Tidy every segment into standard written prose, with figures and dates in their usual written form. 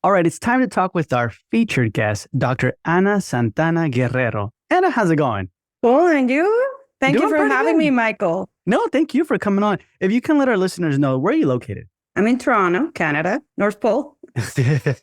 All right, it's time to talk with our featured guest, Dr. Ana Santana Guerrero. Anna, how's it going? Cool, and you? Thank you Doing for pretty having me, good. Michael. No, thank you for coming on. If you can let our listeners know, where are you located? I'm in Toronto, Canada, North Pole.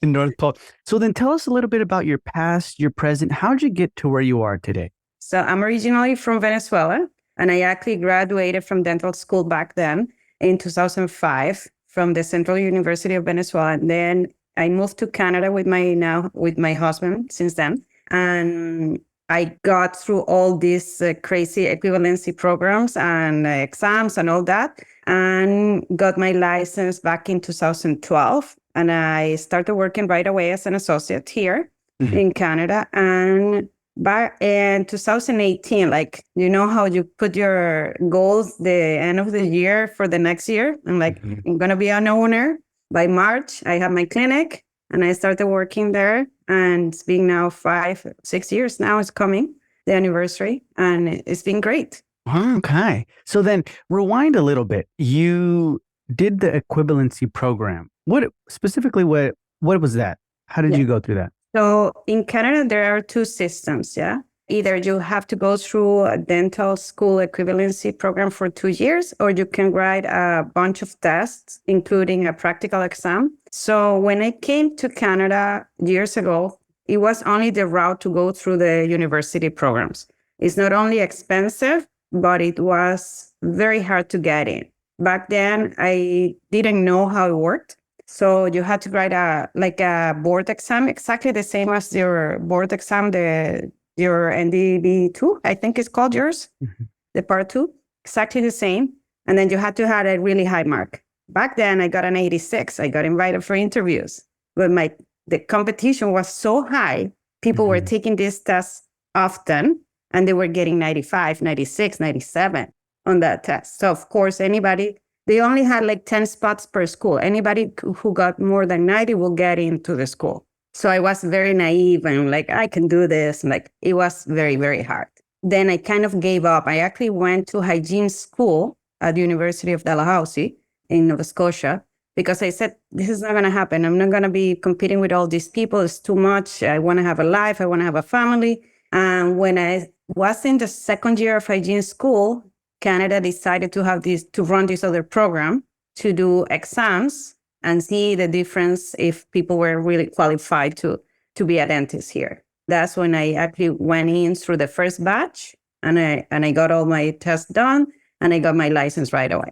North Pole. So then tell us a little bit about your past, your present. How'd you get to where you are today? So I'm originally from Venezuela, and I actually graduated from dental school back then in 2005 from the Central University of Venezuela. And then I moved to Canada with my husband since then. And I got through all these crazy equivalency programs and exams and all that, and got my license back in 2012. And I started working right away as an associate here in Canada. And back in 2018, like, you know how you put your goals the end of the year for the next year? I'm like, I'm going to be an owner. By March, I have my clinic and I started working there. And it's been now 6 years now. It's coming, the anniversary, and it's been great. Okay. So then rewind a little bit. You did the equivalency program. What was that? How did Yeah. you go through that? So in Canada, there are two systems, yeah? Either you have to go through a dental school equivalency program for 2 years, or you can write a bunch of tests, including a practical exam. So when I came to Canada years ago, it was only the route to go through the university programs. It's not only expensive, but it was very hard to get in. Back then, I didn't know how it worked. So you had to write a board exam, exactly the same as your board exam, your NDB2, I think it's called yours, the part 2, exactly the same. And then you had to have a really high mark. Back then, I got an 86. I got invited for interviews, but the competition was so high. People were taking these tests often, and they were getting 95, 96, 97 on that test. So of course, they only had like 10 spots per school. Anybody who got more than 90 will get into the school. So I was very naive and like, I can do this. And like, it was very, very hard. Then I kind of gave up. I actually went to hygiene school at the University of Dalhousie in Nova Scotia because I said, this is not going to happen. I'm not going to be competing with all these people. It's too much. I want to have a life. I want to have a family. And when I was in the second year of hygiene school, Canada decided to run this other program to do exams and see the difference if people were really qualified to be a dentist here. That's when I actually went in through the first batch and I got all my tests done and I got my license right away.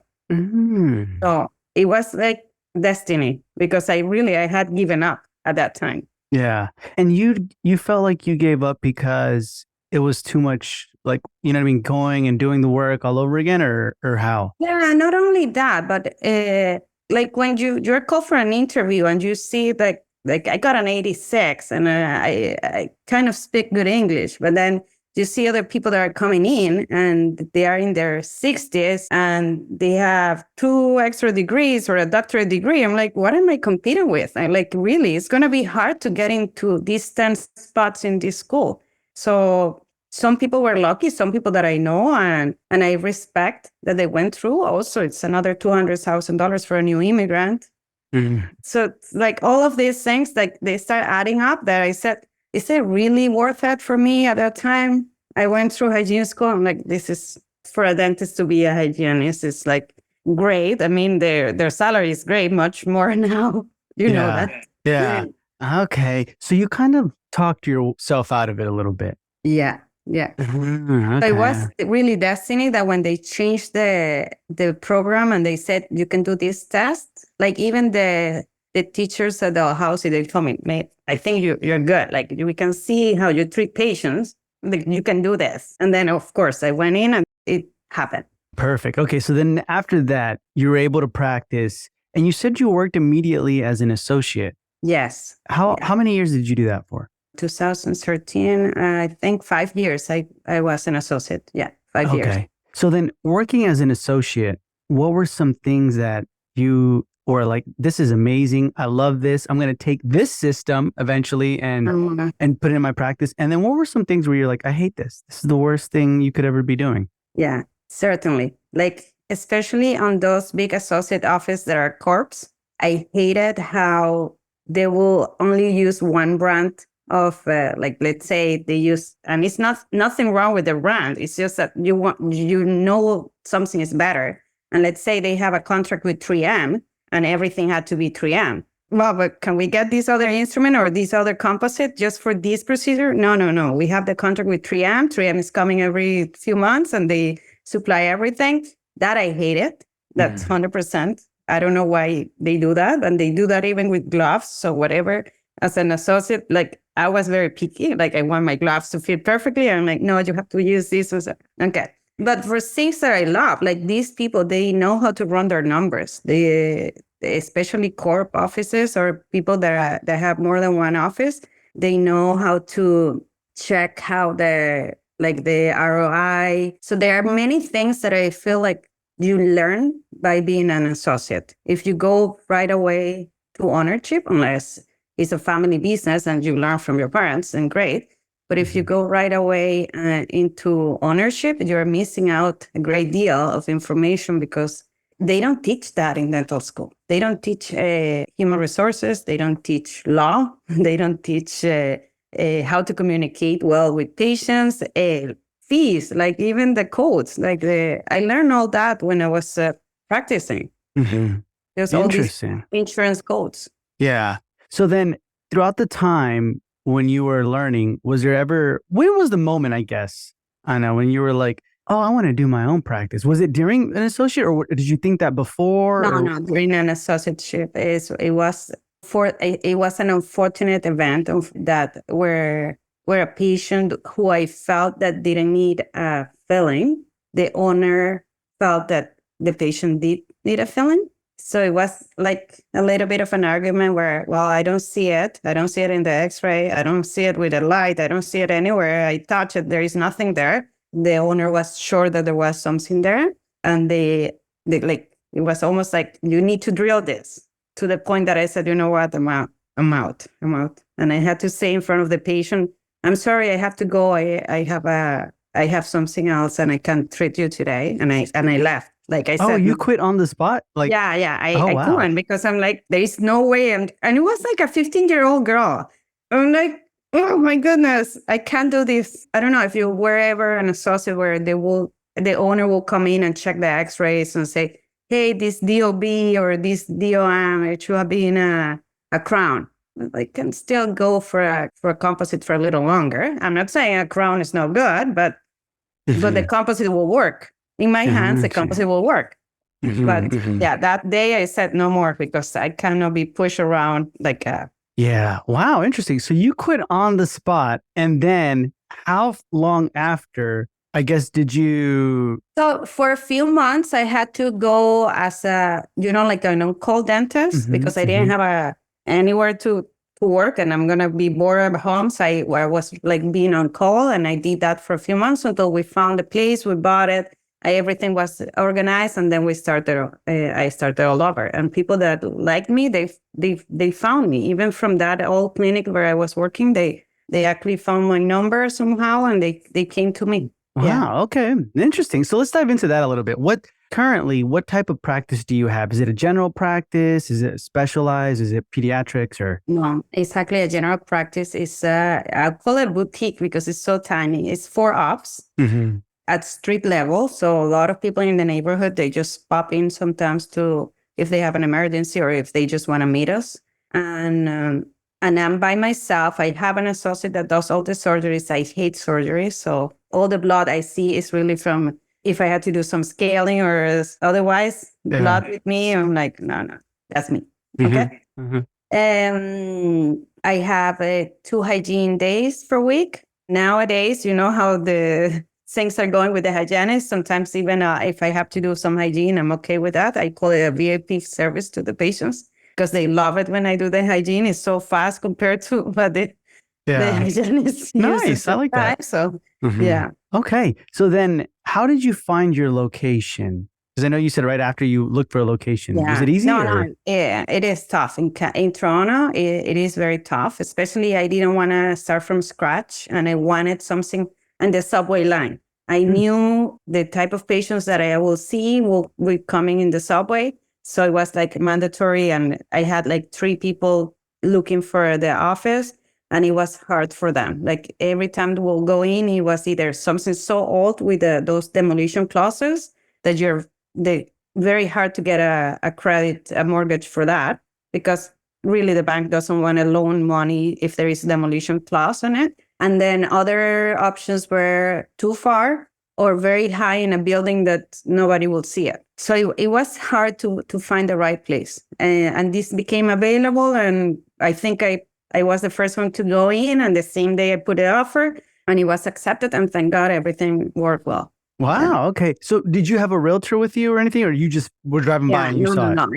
So it was like destiny because I had given up at that time. Yeah. And you felt like you gave up because it was too much, like, you know what I mean, going and doing the work all over again, or how? Yeah, not only that, but like when you're called for an interview and you see like I got an 86 and I kind of speak good English, but then you see other people that are coming in and they are in their 60s and they have 2 extra degrees or a doctorate degree. I'm like, what am I competing with? I'm like, really, it's going to be hard to get into these 10 spots in this school. So some people were lucky, some people that I know, and I respect that they went through. Also, it's another $200,000 for a new immigrant. So like all of these things, like they start adding up that I said, is it really worth it for me at that time? I went through hygiene school. I'm like, this is for a dentist to be a hygienist. It's like great. I mean, their salary is great, much more now. You know that. Yeah. Okay. So you kind of talked yourself out of it a little bit. Yeah. Yeah. Okay. It was really destiny that when they changed the program and they said you can do this test, like even the teachers at the house, they told me, mate, I think you're good. Like we can see how you treat patients. Like you can do this. And then of course I went in and it happened. Perfect. Okay. So then after that, you were able to practice, and you said you worked immediately as an associate. Yes. How many years did you do that for? 2013, I think 5 years. I was an associate. Yeah, 5 years. Okay. So then working as an associate, what were some things that you were like, this is amazing. I love this. I'm going to take this system eventually and put it in my practice. And then what were some things where you're like, I hate this. This is the worst thing you could ever be doing? Yeah, certainly. Like, especially on those big associate office that are corps, I hated how they will only use one brand of like, let's say they use, and it's nothing wrong with the brand. It's just that something is better. And let's say they have a contract with 3M and everything had to be 3M. Well, but can we get this other instrument or this other composite just for this procedure? No. We have the contract with 3M. 3M is coming every few months and they supply everything. That I hate it. That's 100%. I don't know why they do that. And they do that even with gloves. So whatever, as an associate, like I was very picky. Like I want my gloves to fit perfectly. I'm like, no, you have to use this. Okay. But for things that I love, like these people, they know how to run their numbers. They especially corp offices or people that have more than one office, they know how to check how the ROI. So there are many things that I feel like you learn by being an associate. If you go right away to ownership, unless it's a family business and you learn from your parents, then great. But if you go right away into ownership, you're missing out a great deal of information because they don't teach that in dental school. They don't teach human resources. They don't teach law. They don't teach how to communicate well with patients. Fees, like even the codes. I learned all that when I was practicing. There's all these insurance codes. Yeah. So then throughout the time when you were learning, when was the moment, I guess, I know, when you were like, oh, I want to do my own practice? Was it during an associate or did you think that before? No, during an associateship. It was an unfortunate event where a patient who I felt that didn't need a filling, the owner felt that the patient did need a filling. So it was like a little bit of an argument where, well, I don't see it. I don't see it in the x-ray. I don't see it with a light. I don't see it anywhere. I touch it. There is nothing there. The owner was sure that there was something there. And they it was almost like, you need to drill this, to the point that I said, you know what, I'm out. And I had to say in front of the patient, I'm sorry, I have to go. I have something else and I can't treat you today. And I left. Like I said. Oh, you quit on the spot? Yeah. I couldn't because I'm like, there is no way. And it was like a 15-year-old girl. I'm like, oh my goodness, I can't do this. I don't know if you were ever an associate where the owner will come in and check the x-rays and say, hey, this DOB or this DOM, it should have been a crown. I can still go for a composite for a little longer. I'm not saying a crown is no good, but the composite will work. In my hands, the composite will work. But yeah, that day I said no more because I cannot be pushed around like a... Yeah. Wow. Interesting. So you quit on the spot. And then how long after, I guess, did you... So for a few months, I had to go as like an on-call dentist because I didn't have anywhere to work and I'm going to be bored at home. So I was like being on call and I did that for a few months until we found a place, we bought it. Everything was organized, and then I started all over. And people that liked me, they found me. Even from that old clinic where I was working, they actually found my number somehow, and they came to me. Wow. Yeah. Okay. Interesting. So let's dive into that a little bit. What type of practice do you have? Is it a general practice? Is it specialized? Is it pediatrics or? No, exactly. A general practice is, I'll call it boutique because it's so tiny. It's 4 ops. At street level. So a lot of people in the neighborhood, they just pop in sometimes if they have an emergency or if they just want to meet us. And I'm by myself. I have an associate that does all the surgeries. I hate surgery. So all the blood I see is really from, if I had to do some scaling or otherwise, blood with me, I'm like, no, that's me. Okay. I have 2 hygiene days per week. Nowadays, you know how the things are going with the hygienist. Sometimes even if I have to do some hygiene, I'm okay with that. I call it a VIP service to the patients because they love it when I do the hygiene. It's so fast compared to what the hygienist uses. I like that. So, yeah. Okay. So then how did you find your location? Because I know you said right after you looked for a location. Yeah. Was it easy? No. Yeah, it is tough. In Toronto, it is very tough. Especially I didn't want to start from scratch and I wanted something on the subway line. I knew the type of patients that I will see will be coming in the subway. So it was like mandatory. And I had like 3 people looking for the office, and it was hard for them. Like every time we'll go in, it was either something so old with those demolition clauses that they very hard to get a mortgage for that, because really the bank doesn't want to loan money if there is a demolition clause on it. And then other options were too far or very high in a building that nobody will see it. So it was hard to find the right place. And this became available. And I think I was the first one to go in. And the same day I put an offer and it was accepted. And thank God everything worked well. Wow. Yeah. Okay. So did you have a realtor with you or anything, or you just were driving by and you saw it? No.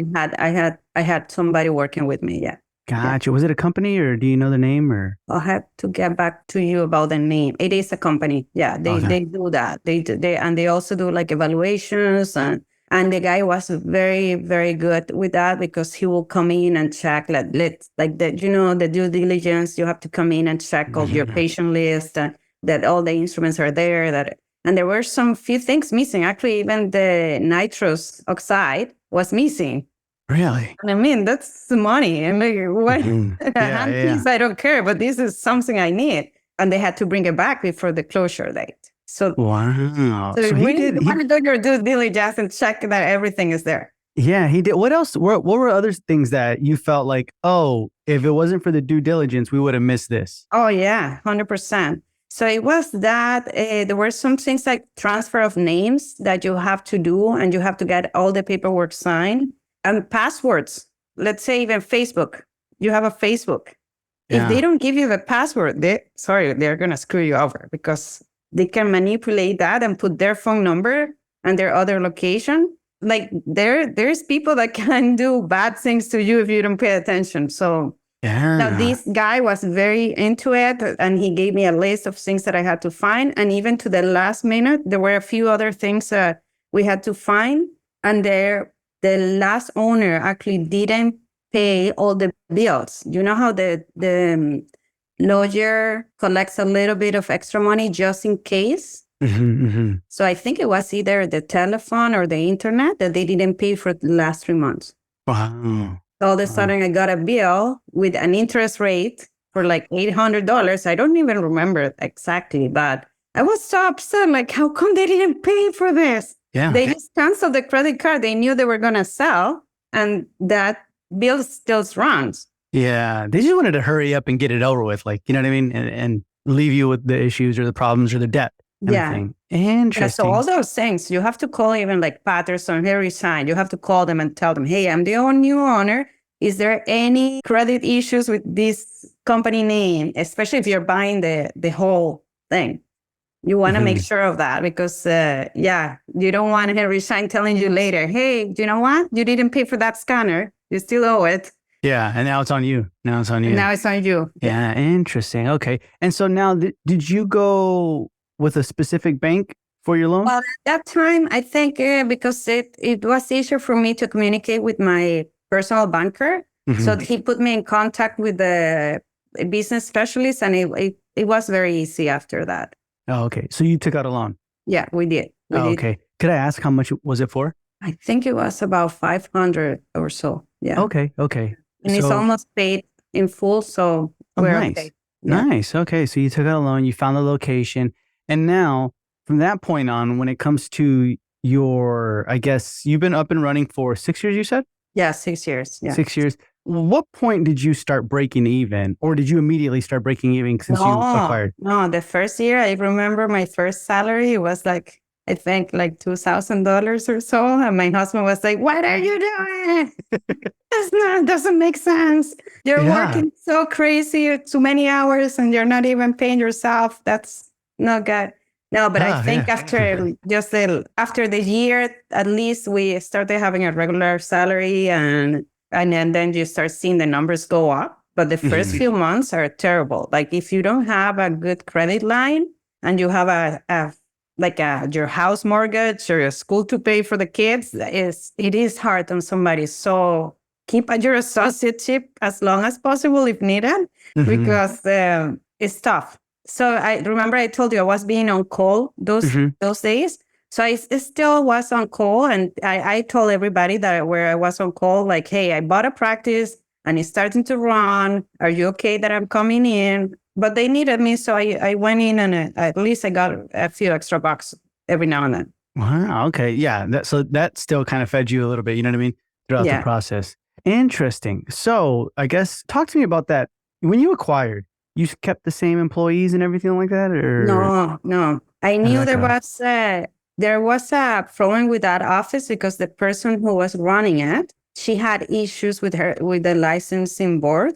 I had somebody working with me. Yeah. Gotcha. Was it a company, or do you know the name, or? I'll have to get back to you about the name. It is a company. Yeah. They do that. They also do like evaluations, and the guy was very, very good with that, because he will come in and check like the due diligence. You have to come in and check all your patient list, that all the instruments are there, and there were some few things missing. Actually, even the nitrous oxide was missing. Really? And I mean, that's the money. And like, what? Handpiece, I don't care, but this is something I need. And they had to bring it back before the closure date. So wow. So he want to do your due diligence and check that everything is there. Yeah, he did. What else? What were other things that you felt like, oh, if it wasn't for the due diligence, we would have missed this? Oh, yeah, 100%. So it was that there were some things like transfer of names that you have to do, and you have to get all the paperwork signed, and passwords. Let's say even Facebook. You have a Facebook. Yeah. If they don't give you the password, they're going to screw you over, because they can manipulate that and put their phone number and their other location. Like there's people that can do bad things to you if you don't pay attention. So now this guy was very into it, and he gave me a list of things that I had to find. And even to the last minute, there were a few other things that we had to find. And the last owner actually didn't pay all the bills. You know how the lawyer collects a little bit of extra money just in case? So I think it was either the telephone or the internet that they didn't pay for the last 3 months. Wow. All of a sudden, I got a bill with an interest rate for like $800. I don't even remember exactly, but I was so upset. Like, how come they didn't pay for this? Yeah. They just canceled the credit card. They knew they were going to sell, and that bill still runs. Yeah. They just wanted to hurry up and get it over with. Like, you know what I mean? And leave you with the issues or the problems or the debt. Yeah. Interesting. Yeah, so all those things, you have to call even like Patterson, Harry Sign. You have to call them and tell them, hey, I'm the new owner. Is there any credit issues with this company name? Especially if you're buying the whole thing. You want to make sure of that, because, you don't want Harry Sign telling you later, hey, do you know what? You didn't pay for that scanner. You still owe it. Yeah. And now it's on you. Now it's on you. Yeah. Interesting. Okay. And so now, did you go with a specific bank for your loan? Well, at that time, I think because it was easier for me to communicate with my personal banker. So he put me in contact with the business specialist, and it was very easy after that. Oh, okay. So you took out a loan? Yeah, we did. Okay. Could I ask how much was it for? I think it was about 500 or so. Yeah. Okay. And it's almost paid in full, so we're nice. okay. Yeah. Nice. Okay. So you took out a loan, you found the location, and now from that point on, when it comes to I guess you've been up and running for 6 years, you said? Yeah, 6 years. Yeah. 6 years. What point did you start breaking even, or did you immediately start breaking even since you acquired? No, the first year, I remember my first salary was like, I think like $2,000 or so. And my husband was like, what are you doing? Doesn't make sense. You're working so crazy, too many hours, and you're not even paying yourself. That's not good. No, but I think after the year, at least we started having a regular salary, and then you start seeing the numbers go up. But the first few months are terrible. Like if you don't have a good credit line and you have your house mortgage or a school to pay for the kids, it is hard on somebody. So keep your associateship as long as possible if needed, because it's tough. So I remember I told you I was being on call those days. So I still was on call, and I told everybody that where I was on call, like, hey, I bought a practice and it's starting to run. Are you okay that I'm coming in? But they needed me, so I went in, and at least I got a few extra bucks every now and then. Wow. Okay. Yeah. So that still kind of fed you a little bit, you know what I mean? Throughout the Yeah. process. Interesting. So I guess talk to me about that. When you acquired, you kept the same employees and everything like that, or No. I how'd knew that go? there was a problem with that office because the person who was running it, she had issues with the licensing board.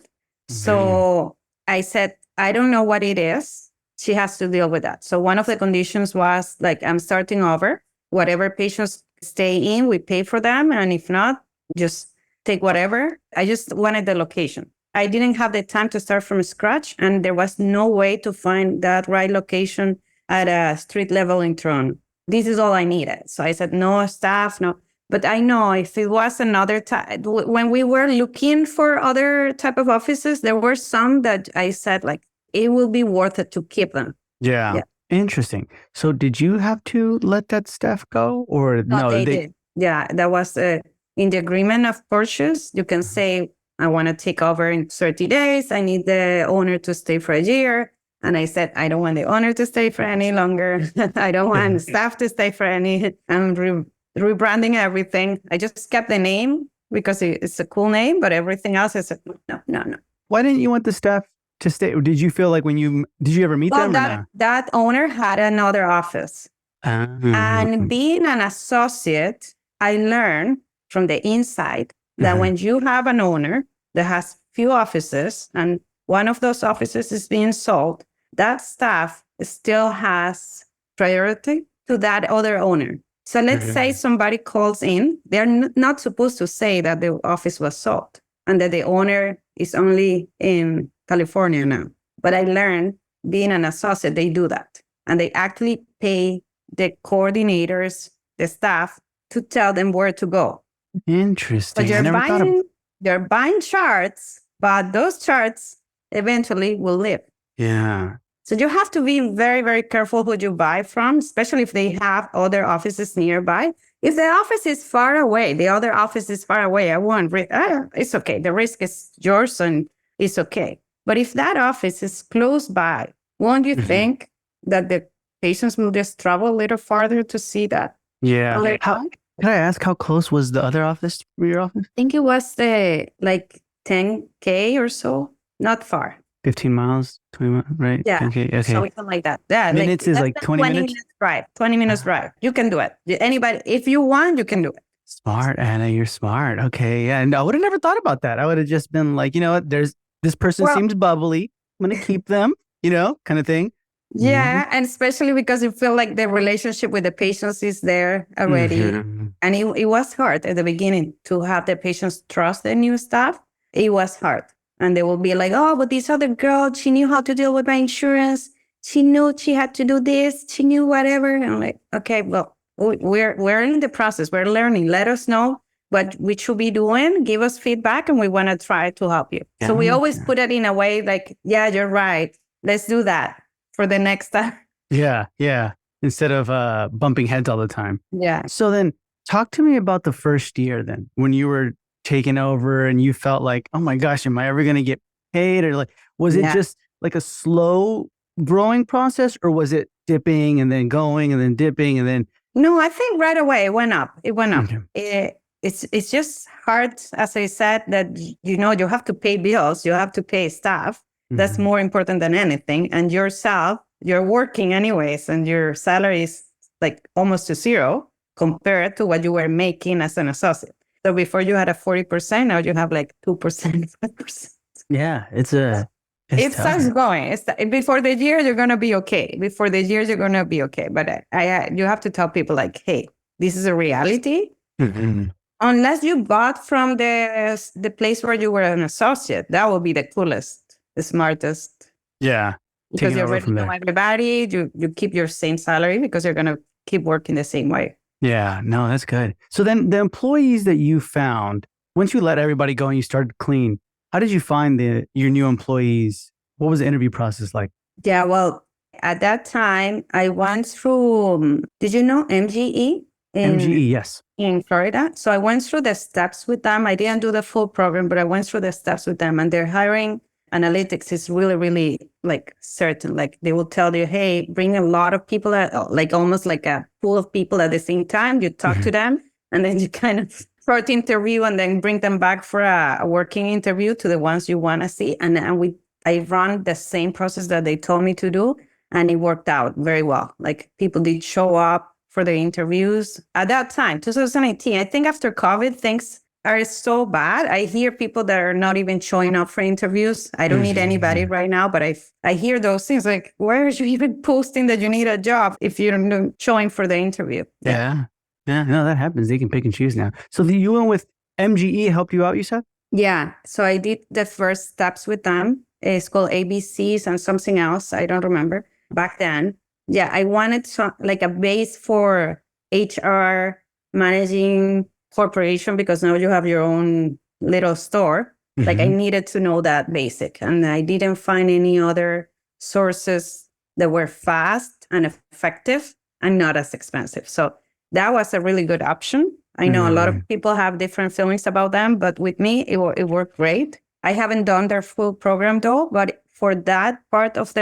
So I said, I don't know what it is. She has to deal with that. So one of the conditions was like, I'm starting over. Whatever patients stay in, we pay for them. And if not, just take whatever. I just wanted the location. I didn't have the time to start from scratch, and there was no way to find that right location at a street level in Toronto. This is all I needed. So I said, no staff, no. But I know if it was another time, when we were looking for other type of offices, there were some that I said, like, it will be worth it to keep them. Yeah. Yeah. Interesting. So did you have to let that staff go, or No, no? they did. Yeah, that was in the agreement of purchase. You can say, I want to take over in 30 days. I need the owner to stay for a year. And I said, I don't want the owner to stay for any longer. I don't want staff to stay for any. I'm rebranding everything. I just kept the name because it's a cool name, but everything else, I said, no. Why didn't you want the staff to stay? Did you feel like did you ever meet Well, them or no? that owner had another office. And being an associate, I learned from the inside that when you have an owner that has few offices and one of those offices is being sold, that staff still has priority to that other owner. So let's say somebody calls in, they're not supposed to say that the office was sold and that the owner is only in California now. But I learned being an associate, they do that. And they actually pay the coordinators, the staff, to tell them where to go. Interesting. So they're buying charts, but those charts eventually will live. Yeah. So you have to be very, very careful who you buy from, especially if they have other offices nearby. If the office is far away, the other office is far away, I won't. It's okay. The risk is yours and it's okay. But if that office is close by, won't you think that the patients will just travel a little farther to see that? Yeah. Can I ask how close was the other office to your office? I think it was like 10K or so, not far. 15 miles, 20 miles, right? Yeah. 10K, okay. Something like that. Yeah. Minutes is like 20 minutes? Drive. 20 minutes drive. You can do it. Anybody, if you want, you can do it. Smart, Anna. You're smart. Okay. Yeah. And I would have never thought about that. I would have just been like, you know what? This person seems bubbly. I'm going to keep them, kind of thing. Yeah. And especially because you feel like the relationship with the patients is there already. And it was hard at the beginning to have the patients trust the new staff. It was hard. And they will be like, oh, but this other girl, she knew how to deal with my insurance. She knew she had to do this. She knew whatever. And I'm like, okay, well, we're in the process. We're learning. Let us know what we should be doing. Give us feedback, and we want to try to help you. So we always put it in a way like, yeah, you're right. Let's do that for the next time. Yeah. Instead of bumping heads all the time. Yeah. So then talk to me about the first year then, when you were taken over and you felt like, oh my gosh, am I ever going to get paid? Or like, was it just like a slow growing process, or was it dipping and then going and then dipping and then? No, I think right away it went up. Okay. It's just hard, as I said, that, you have to pay bills, you have to pay staff. That's more important than anything. And yourself, you're working anyways, and your salary is like almost to zero compared to what you were making as an associate. So before you had a 40%, now you have like 2%, 5%. Yeah, it starts going. Before the year, you're going to be okay. But you have to tell people like, hey, this is a reality. Unless you bought from the place where you were an associate, that would be the coolest, the smartest. Yeah. Because you already know everybody. You keep your same salary because you're going to keep working the same way. Yeah, no, that's good. So then the employees that you found, once you let everybody go and you started clean, how did you find your new employees? What was the interview process like? Yeah, well, at that time, I went through, did you know MGE? MGE, yes. in Florida. So I went through the steps with them. I didn't do the full program, but I went through the steps with them. And their hiring analytics is really, really like certain. Like they will tell you, hey, bring a lot of people, like almost like a pool of people at the same time. You talk to them and then you kind of short interview and then bring them back for a working interview to the ones you want to see. And I run the same process that they told me to do. And it worked out very well. Like people did show up for the interviews at that time, 2018. I think after COVID, things are so bad. I hear people that are not even showing up for interviews. I don't need anybody right now, but I hear those things like, where are you even posting that you need a job if you're not showing for the interview? Yeah. No, that happens. They can pick and choose now. So you went with MGE helped you out, you said? Yeah. So I did the first steps with them. It's called ABCs and something else. I don't remember back then. Yeah, I wanted like a base for HR, managing corporation, because now you have your own little store. Like I needed to know that basic. And I didn't find any other sources that were fast and effective and not as expensive. So that was a really good option. I know a lot of people have different feelings about them, but with me, it worked great. I haven't done their full program though, but for that part of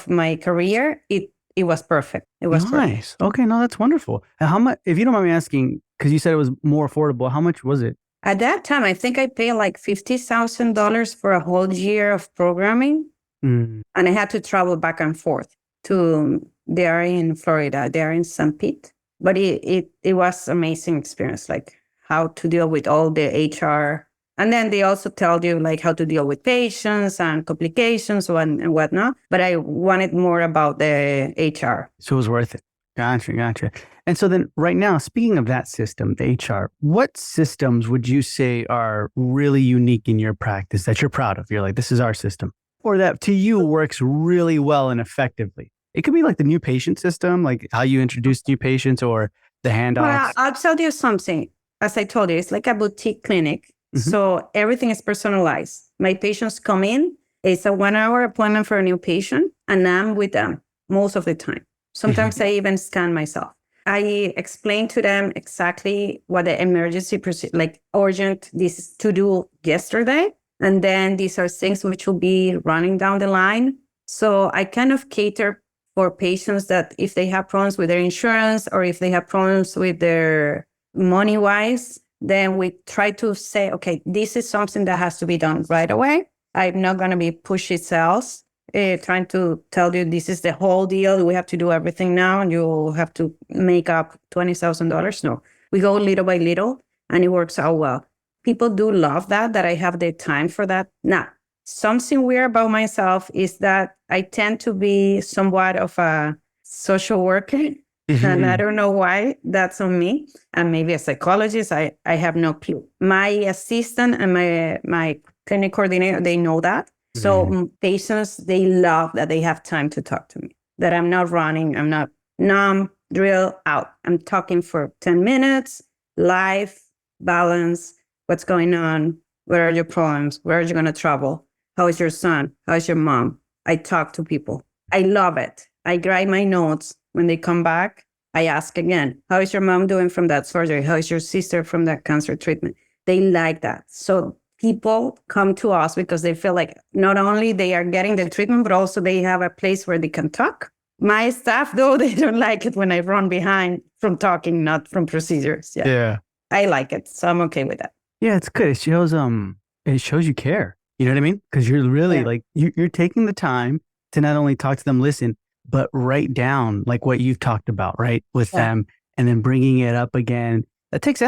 my career, it was perfect. It was nice. perfect. Okay, no, that's wonderful. And how much, if you don't mind me asking, because you said it was more affordable, how much was it? At that time, I think I paid like $50,000 for a whole year of programming. And I had to travel back and forth they are in Florida, they are in St. Pete. But it was amazing experience, like how to deal with all the HR. And then they also tell you like how to deal with patients and complications and whatnot. But I wanted more about the HR. So it was worth it. Gotcha. And so then right now, speaking of that system, the HR, what systems would you say are really unique in your practice that you're proud of? You're like, this is our system. Or that to you works really well and effectively. It could be like the new patient system, like how you introduce new patients or the handoffs. Well, I'll tell you something. As I told you, it's like a boutique clinic. So everything is personalized. My patients come in, it's a 1-hour appointment for a new patient, and I'm with them most of the time. Sometimes I even scan myself. I explain to them exactly what the emergency procedure, like urgent, this is to do yesterday. And then these are things which will be running down the line. So I kind of cater for patients that if they have problems with their insurance or if they have problems with their money-wise, then we try to say, okay, this is something that has to be done right away. I'm not going to be pushy sales, trying to tell you this is the whole deal. We have to do everything now and you have to make up $20,000. No, we go little by little and it works out well. People do love that I have the time for that. Now, something weird about myself is that I tend to be somewhat of a social worker. And I don't know why that's on me. And maybe a psychologist, I have no clue. My assistant and my clinic coordinator, they know that. So patients, they love that they have time to talk to me, that I'm not running, I'm not numb, drill, out. I'm talking for 10 minutes, life, balance, what's going on, what are your problems, where are you going to travel, how is your son, how is your mom? I talk to people. I love it. I write my notes. When they come back, I ask again, how is your mom doing from that surgery? How is your sister from that cancer treatment? They like that. So people come to us because they feel like not only they are getting the treatment, but also they have a place where they can talk. My staff, though, they don't like it when I run behind from talking, not from procedures. Yeah. I like it. So I'm okay with that. Yeah, it's good. It shows you care. You know what I mean? Because you're really like, you're taking the time to not only talk to them, listen, but write down like what you've talked about, right, with them, and then bringing it up again. That takes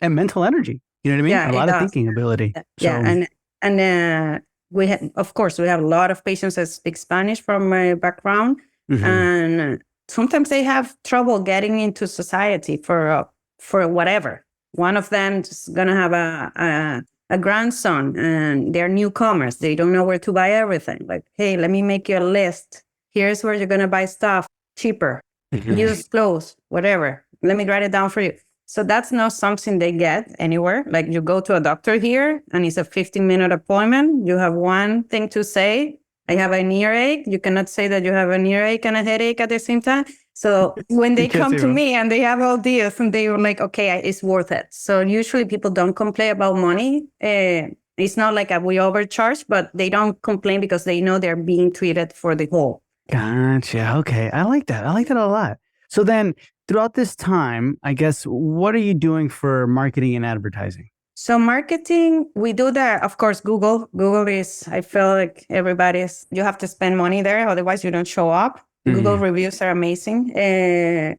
mental energy. You know what I mean? Yeah, a lot of thinking ability. Yeah, and we have, of course, we have a lot of patients that speak Spanish from my background, and sometimes they have trouble getting into society for whatever. One of them is gonna have a grandson, and they're newcomers. They don't know where to buy everything. Like, hey, let me make you a list. Here's where you're going to buy stuff cheaper, used clothes, whatever. Let me write it down for you. So that's not something they get anywhere. Like you go to a doctor here and it's a 15-minute appointment. You have one ththing to say. I have an earache. You cannot say that you have an earache and a headache at the same time. So when they You can't come say to wrong. me and they have all deals and they were like, okay, it's worth it. So usually people don't complain about money. It's not like we overcharge, but they don't complain because they know they're being treated for the whole. Gotcha. Okay. I like that. I like that a lot. So then throughout this time, I guess, what are you doing for marketing and advertising? So marketing, we do that, of course, Google. Google is, I feel like you have to spend money there, otherwise you don't show up. Google Mhm. reviews are amazing,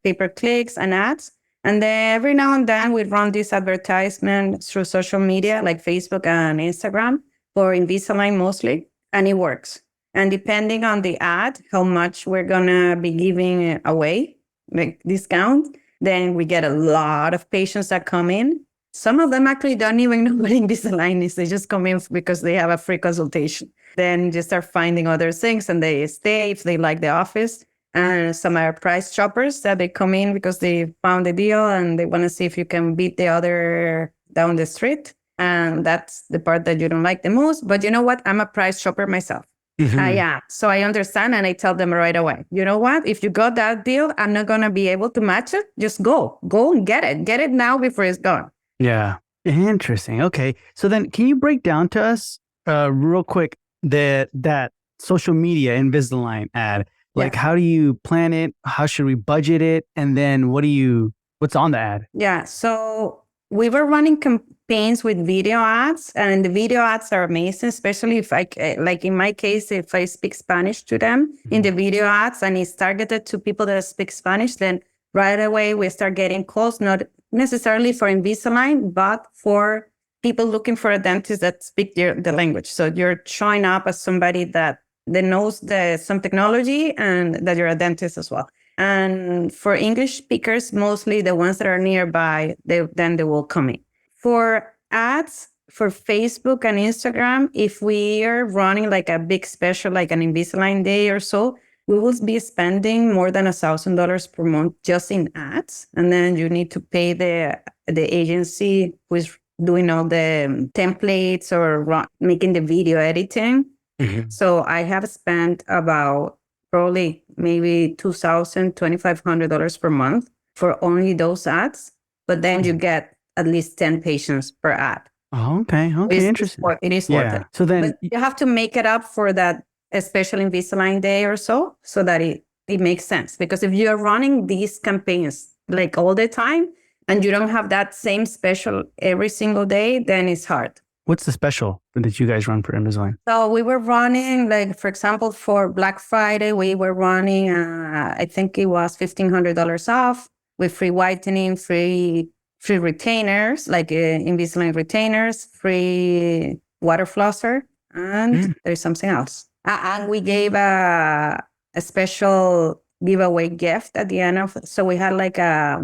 pay-per-clicks and ads. And then every now and then we run this advertisement through social media like Facebook and Instagram for Invisalign mostly, and it works. And depending on the ad, how much we're gonna be giving away, like discount, then we get a lot of patients that come in. Some of them actually don't even know what Invisalign is. They just come in because they have a free consultation. Then you start finding other things and they stay if they like the office. And some are price shoppers that they come in because they found a deal and they want to see if you can beat the other down the street. And that's the part that you don't like the most. But you know what? I'm a price shopper myself. Mhm. Yeah. So I understand and I tell them right away, you know what? If you got that deal, I'm not going to be able to match it. Just go and get it. Get it now before it's gone. Yeah. Interesting. Okay. So then can you break down to us real quick that social media Invisalign ad? Like Yeah. how do you plan it? How should we budget it? And then what's on the ad? Yeah. So we were running campaigns with video ads, and the video ads are amazing, especially if like in my case, if I speak Spanish to them in the video ads and it's targeted to people that speak Spanish, then right away we start getting calls, not necessarily for Invisalign, but for people looking for a dentist that speak the language. So you're showing up as somebody that knows some technology and that you're a dentist as well. And for English speakers, mostly the ones that are nearby, then they will come in. For ads, for Facebook and Instagram, if we are running like a big special, like an Invisalign Day or so, we will be spending more than $1,000 per month just in ads. And then you need to pay the agency who is doing all the templates or making the video editing. Mhm. So I have spent about probably maybe $2,000, $2,500 per month for only those ads. But then you get at least 10 patients per ad. Oh, okay. Okay. Interesting. It is worth Yeah. it. So then But you have to make it up for that, especially Invisalign Day or so that it makes sense. Because if you're running these campaigns like all the time and you don't have that same special every single day, then it's hard. what's the special that you guys run for Invisalign? So we were running, like, for example, for Black Friday, we were running, I think it was $1,500 off with free whitening, free retainers, like Invisalign retainers, free water flosser, and there's something else. And we gave a special giveaway gift at the end of, so we had like a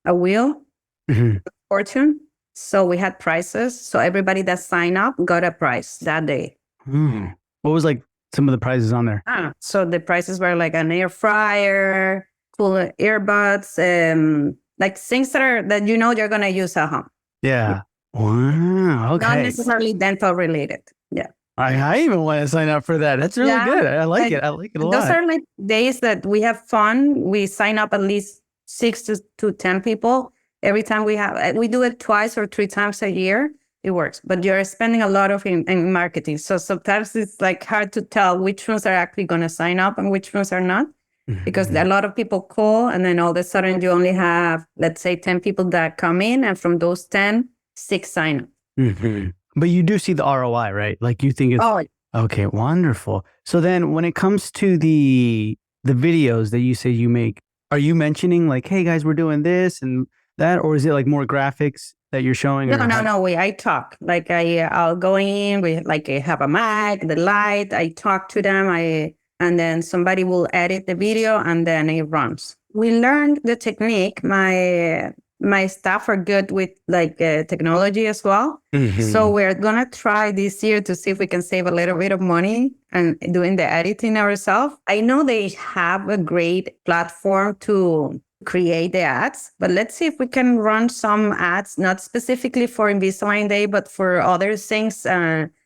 wheel, fortune. So we had prizes. So everybody that signed up got a prize that day. What was like some of the prizes on there? So the prizes were like an air fryer, cool earbuds, like things that you're gonna use at home. Yeah. Wow. Okay. Not necessarily dental related. Yeah. I even want to sign up for that. That's really good. I like it. I like it a lot. Those are like days that we have fun. We sign up at least 6 to 10 people. Every time we do it twice or 3 times a year, it works. But you're spending a lot of in marketing. So sometimes it's like hard to tell which ones are actually going to sign up and which ones are not. Because a lot of people call and then all of a sudden you only have, let's say, 10 people that come in. And from those 10, 6 sign up. But you do see the ROI, right? Like you think it's okay, wonderful. So then when it comes to the videos that you say you make, are you mentioning like, hey guys, we're doing this and that, or is it like more graphics that you're showing? No. I talk. Like I'll go in, we like I have a mic, the light, I talk to them, and then somebody will edit the video and then it runs. We learned the technique. My staff are good with like technology as well. So we're gonna try this year to see if we can save a little bit of money and doing the editing ourselves. I know they have a great platform to create the ads, but let's see if we can run some ads, not specifically for Invisalign Day, but for other things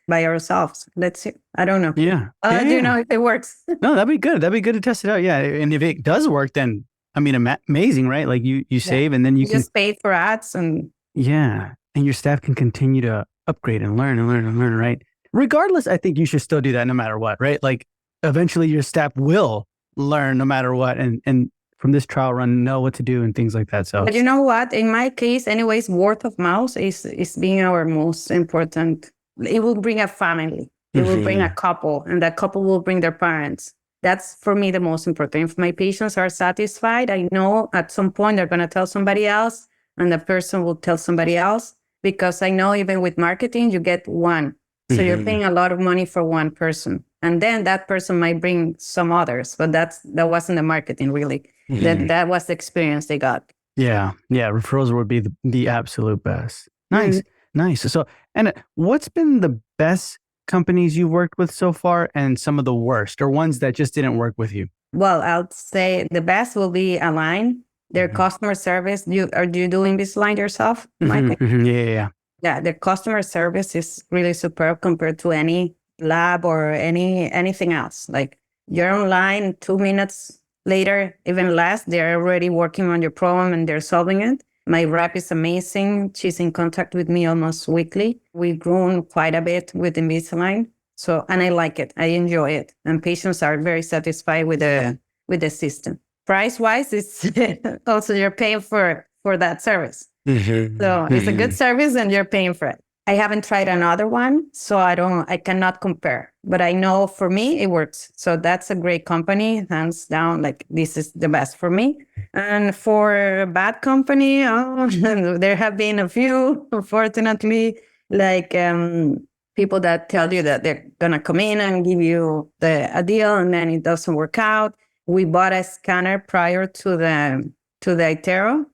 by ourselves. Let's see. I don't know. Yeah. Do you know if it works? No, that'd be good. That'd be good to test it out. Yeah. And if it does work, then I mean, amazing, right? Like you save and then you can just pay for ads and and your staff can continue to upgrade and learn and learn and learn, right? Regardless, I think you should still do that no matter what, right? Like eventually your staff will learn no matter what and from this trial run know what to do and things like that. So but you know what? In my case, anyways, word of mouth is being our most important. It will bring a family. It will bring a couple, and that couple will bring their parents. That's for me the most important. If my patients are satisfied, I know at some point they're gonna tell somebody else, and the person will tell somebody else, because I know even with marketing, you get one. So you're paying a lot of money for one person. And then that person might bring some others, but that wasn't the marketing really. That was the experience they got. Yeah. Referrals would be the absolute best. Nice. Nice. So, and what's been the best companies you've worked with so far and some of the worst or ones that just didn't work with you? Well, I'll say the best will be Align. Their customer service. Are you doing this line yourself, Mike? Yeah. Yeah, their customer service is really superb compared to any lab or anything else. Like you're online 2 minutes later, even less, they're already working on your problem and they're solving it. My rep is amazing. She's in contact with me almost weekly. We've grown quite a bit with Invisalign. So, and I like it. I enjoy it. And patients are very satisfied with the system. Price-wise, it's also you're paying for that service. So it's a good service and you're paying for it. I haven't tried another one, so I cannot compare. But I know for me, it works. So that's a great company, hands down. Like this is the best for me. And for a bad company, there have been a few, unfortunately, like people that tell you that they're gonna come in and give you a deal, and then it doesn't work out. We bought a scanner prior to the iTero.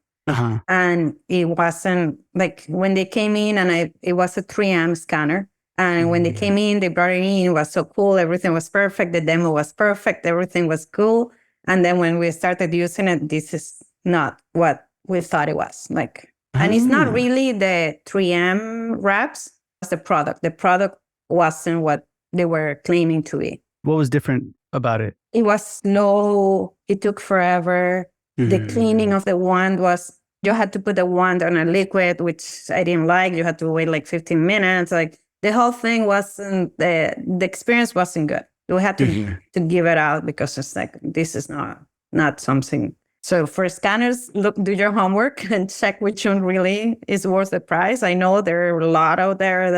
And it wasn't like when they came in and it was a 3M scanner. And when they came in, they brought it in, it was so cool. Everything was perfect. The demo was perfect. Everything was cool. And then when we started using it, this is not what we thought it was like. And it's not really the 3M wraps, it's the product. The product wasn't what they were claiming to be. What was different about it? It was slow. It took forever. The cleaning of the wand was, you had to put the wand on a liquid, which I didn't like. You had to wait like 15 minutes. Like the whole thing wasn't, the experience wasn't good. We had to give it out because it's like, this is not something. So for scanners, do your homework and check which one really is worth the price. I know there are a lot out there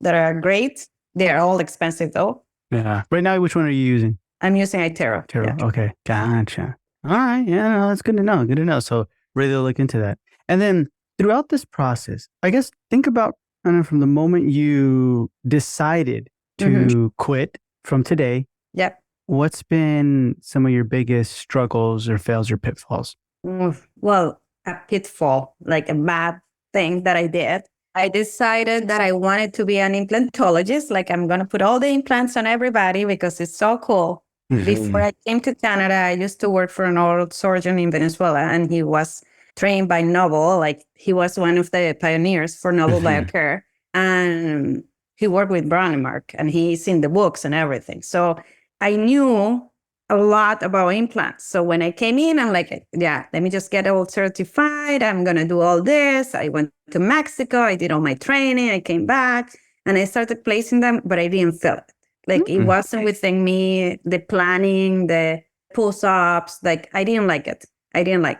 that are great. They are all expensive though. Yeah. Right now, which one are you using? I'm using iTero. Yeah. Okay. Gotcha. All right. Yeah, no, that's good to know. Good to know. So really look into that. And then throughout this process, I guess think about, I don't know, from the moment you decided to quit from today. Yep. What's been some of your biggest struggles or fails or pitfalls? Well, a pitfall, like a bad thing that I did. I decided that I wanted to be an implantologist. Like I'm going to put all the implants on everybody because it's so cool. Before I came to Canada, I used to work for an oral surgeon in Venezuela, and he was trained by Noble. Like he was one of the pioneers for Noble Biocare, and he worked with Mark, and he's in the books and everything. So I knew a lot about implants. So when I came in, I'm like, yeah, let me just get all certified. I'm going to do all this. I went to Mexico. I did all my training. I came back and I started placing them, but I didn't feel it. Like it wasn't within me, the planning, the pull-ups, like I didn't like it.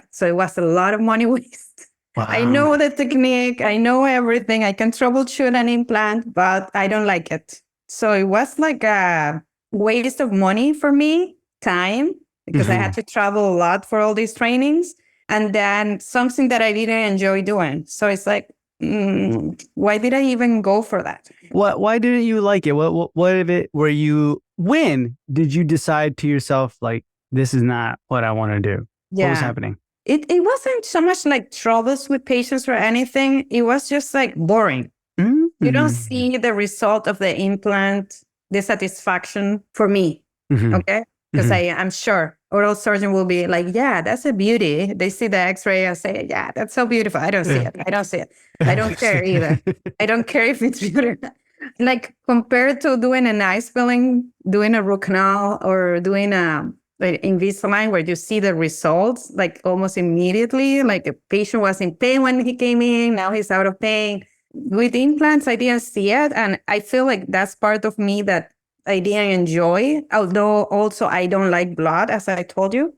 So it was a lot of money waste. Wow. I know the technique. I know everything. I can troubleshoot an implant, but I don't like it. So it was like a waste of money for me, time, because I had to travel a lot for all these trainings. And then something that I didn't enjoy doing. So it's like, why did I even go for that? Why didn't you like it? What of it were you, when did you decide to yourself, like, this is not what I want to do? Yeah. What was happening? It wasn't so much like troubles with patients or anything. It was just like boring. You don't see the result of the implant, the satisfaction for me. Okay? Because I'm sure oral surgeon will be like, yeah, that's a beauty. They see the x-ray and say, yeah, that's so beautiful. I don't see it. I don't care either. I don't care if it's beautiful. Like compared to doing a nice filling, doing a root canal or doing a like Invisalign, where you see the results like almost immediately. Like the patient was in pain when he came in, now he's out of pain. With implants, I didn't see it. And I feel like that's part of me that I didn't enjoy. Although also I don't like blood, as I told you,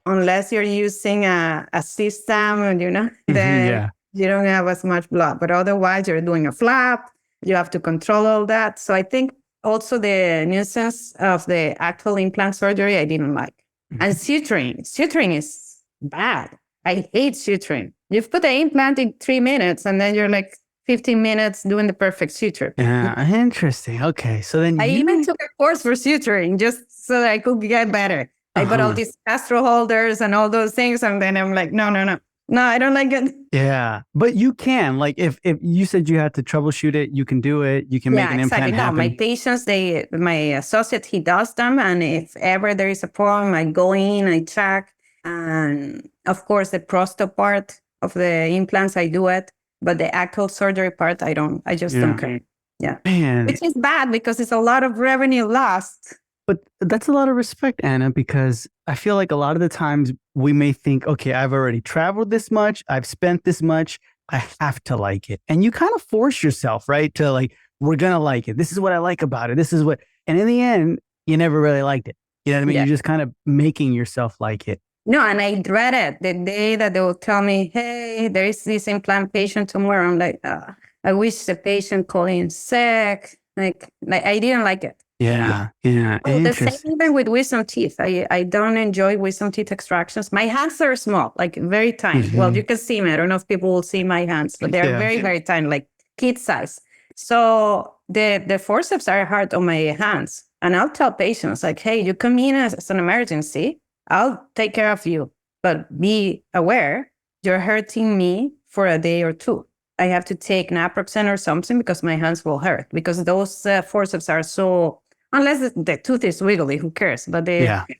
unless you're using a system, then Yeah. you don't have as much blood. But otherwise, you're doing a flap. You have to control all that. So I think also the nuisance of the actual implant surgery, I didn't like. And suturing is bad. I hate suturing. You've put the implant in 3 minutes and then you're like 15 minutes doing the perfect suture. Yeah, interesting. Okay, so then I even took a course for suturing just so that I could get better. I bought all these Castro holders and all those things. And then I'm like, no, I don't like it. Yeah, but you can, like, if you said you had to troubleshoot it, you can do it. You can make an implant happen. No, my patients, my associate, he does them. And if ever there is a problem, I go in, I check. And of course, the prosto part of the implants, I do it. But the actual surgery part, I just don't care. Yeah. Man. Which is bad because it's a lot of revenue lost. But that's a lot of respect, Anna, because I feel like a lot of the times we may think, okay, I've already traveled this much, I've spent this much, I have to like it. And you kind of force yourself, right? To like, we're going to like it. This is what I like about it. This is what, and in the end, you never really liked it. You know what I mean? Yeah. You're just kind of making yourself like it. No, and I dread it. The day that they will tell me, hey, there is this implant patient tomorrow. I'm like, I wish the patient called in sick. Like I didn't like it. Yeah. Oh, the same even with wisdom teeth. I don't enjoy wisdom teeth extractions. My hands are small, like very tiny. Well, you can see me. I don't know if people will see my hands, but they're very, very tiny, like kid size. So the forceps are hard on my hands. And I'll tell patients like, hey, you come in as an emergency, I'll take care of you. But be aware, you're hurting me for a day or two. I have to take naproxen or something because my hands will hurt. Because those forceps are so, unless the tooth is wiggly, who cares? But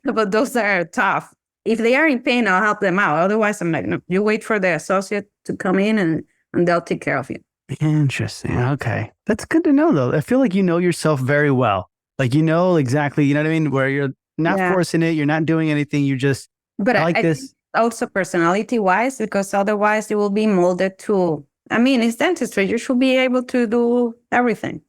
but those are tough. If they are in pain, I'll help them out. Otherwise, I'm like, no, you wait for the associate to come in and they'll take care of you. Interesting. Okay. That's good to know, though. I feel like you know yourself very well. Like, you know exactly, you know what I mean? Where you're not forcing it, you're not doing anything, you just I this. Also personality-wise, because otherwise you will be molded to, I mean, it's dentistry. You should be able to do everything.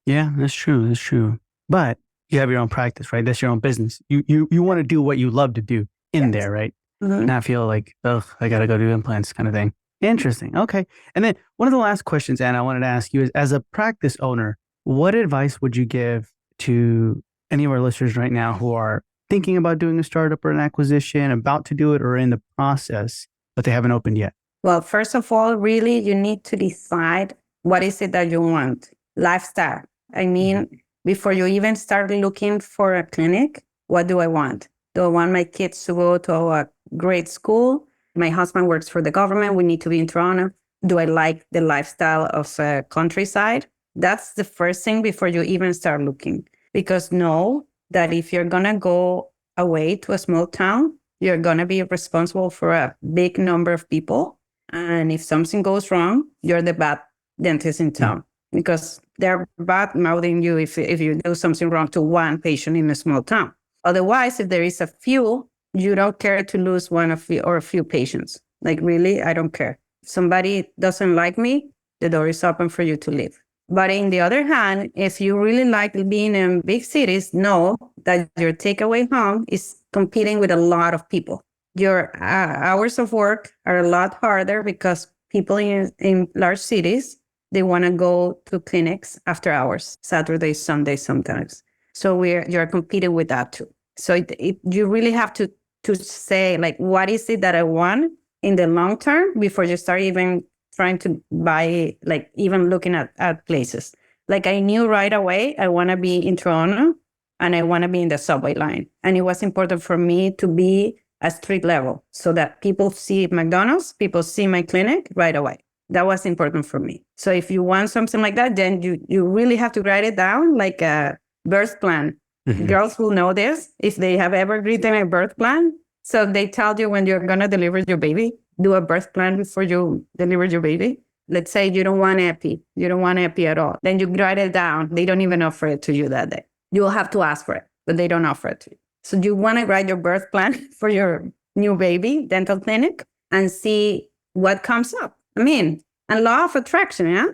Yeah, that's true. That's true. But you have your own practice, right? That's your own business. You want to do what you love to do in there, right? Not feel like, oh, I got to go do implants kind of thing. Interesting. Okay. And then one of the last questions, Anna, I wanted to ask you is, as a practice owner, what advice would you give to any of our listeners right now who are thinking about doing a startup or an acquisition, about to do it or in the process, but they haven't opened yet? Well, first of all, really, you need to decide what is it that you want. Lifestyle. I mean, before you even start looking for a clinic, what do I want? Do I want my kids to go to a great school? My husband works for the government. We need to be in Toronto. Do I like the lifestyle of a countryside? That's the first thing before you even start looking. Because know that if you're going to go away to a small town, you're going to be responsible for a big number of people. And if something goes wrong, you're the bad dentist in town. Because they're bad mouthing you if you do something wrong to one patient in a small town. Otherwise, if there is a few, you don't care to lose one of you or a few patients. Like, really, I don't care. If somebody doesn't like me, the door is open for you to leave. But in the other hand, if you really like being in big cities, know that your takeaway home is competing with a lot of people. Your hours of work are a lot harder because people in large cities, they want to go to clinics after hours, Saturday, Sunday sometimes. So you're competing with that too. So you really have to say, like, what is it that I want in the long term before you start even trying to buy, like even looking at places. Like I knew right away, I want to be in Toronto and I want to be in the subway line. And it was important for me to be at street level so that people see McDonald's, people see my clinic right away. That was important for me. So if you want something like that, then you really have to write it down like a birth plan. Girls will know this if they have ever written a birth plan. So they tell you when you're going to deliver your baby, do a birth plan before you deliver your baby. Let's say you don't want epi. You don't want epi at all. Then you write it down. They don't even offer it to you that day. You will have to ask for it. but they don't offer it to you. So you want to write your birth plan for your new baby dental clinic and see what comes up. I mean, and law of attraction, yeah?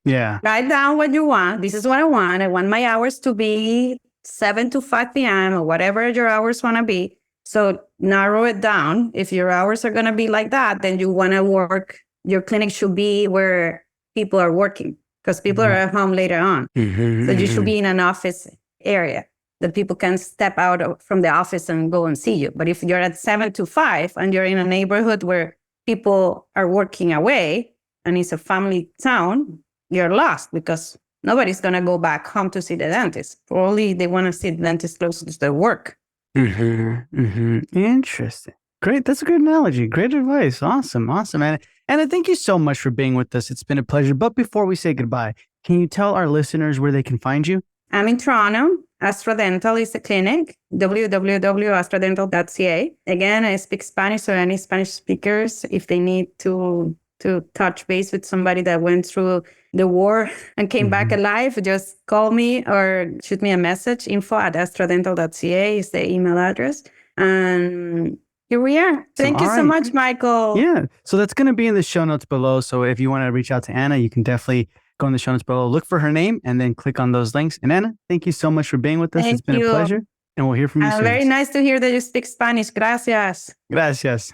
Yeah. Write down what you want. This is what I want. I want my hours to be 7 to 5 p.m. or whatever your hours want to be. So narrow it down. If your hours are going to be like that, then you want to work. Your clinic should be where people are working because people are at home later on. So you should be in an office area that people can step out from the office and go and see you. But if you're at 7 to 5 and you're in a neighborhood where people are working away and it's a family town, you're lost because nobody's going to go back home to see the dentist. Probably they want to see the dentist closer to their work. Interesting. Great. That's a good analogy. Great advice. Awesome. Anna, thank you so much for being with us. It's been a pleasure. But before we say goodbye, can you tell our listeners where they can find you? I'm in Toronto. Astra Dental is the clinic, www.astradental.ca. Again, I speak Spanish, so any Spanish speakers, if they need to touch base with somebody that went through the war and came back alive, just call me or shoot me a message. info@astradental.ca is the email address. And here we are. Thank you so much, Michael. Yeah. So that's going to be in the show notes below. So if you want to reach out to Anna, you can definitely go in the show notes below, look for her name, and then click on those links. And Anna, thank you so much for being with us. It's been a pleasure. And we'll hear from you soon. Very nice to hear that you speak Spanish. Gracias. Gracias.